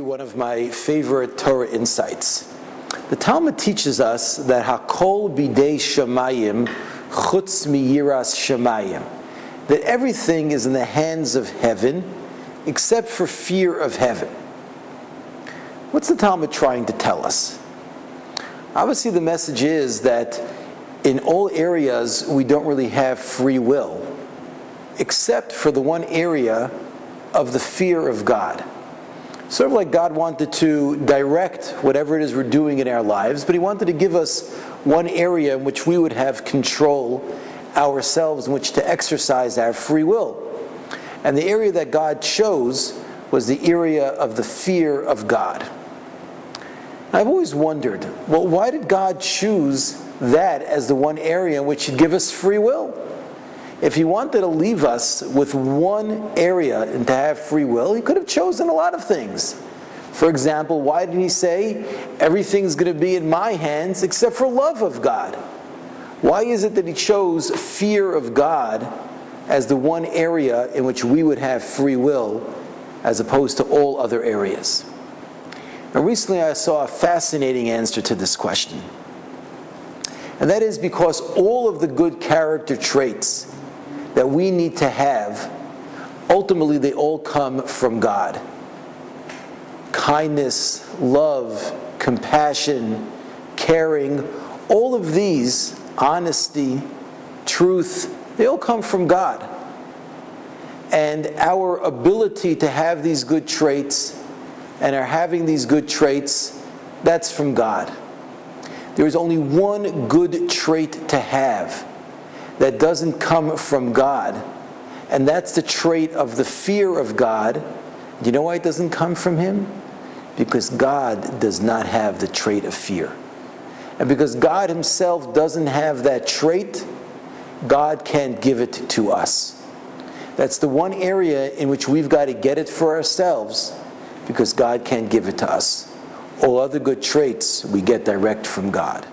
One of my favorite Torah insights. The Talmud teaches us that Hakol bidei Shamayim chutz miyiras Shamayim, that everything is in the hands of heaven except for fear of heaven. What's the Talmud trying to tell us? Obviously the message is that in all areas we don't really have free will, except for the one area of the fear of God. Sort of like God wanted to direct whatever it is we're doing in our lives, but He wanted to give us one area in which we would have control ourselves, in which to exercise our free will. And the area that God chose was the area of the fear of God. I've always wondered, well, why did God choose that as the one area in which He'd give us free will? If He wanted to leave us with one area and to have free will, He could have chosen a lot of things. For example, why didn't He say, everything's going to be in my hands except for love of God? Why is it that He chose fear of God as the one area in which we would have free will as opposed to all other areas? Now, recently I saw a fascinating answer to this question. And that is because all of the good character traits that we need to have, ultimately they all come from God. Kindness, love, compassion, caring, all of these, honesty, truth, they all come from God. And our ability to have these good traits and are having these good traits, that's from God. There is only one good trait to have that doesn't come from God, and that's the trait of the fear of God. Do you know why it doesn't come from Him? Because God does not have the trait of fear. And because God Himself doesn't have that trait, God can't give it to us. That's the one area in which we've got to get it for ourselves, because God can't give it to us. All other good traits we get direct from God.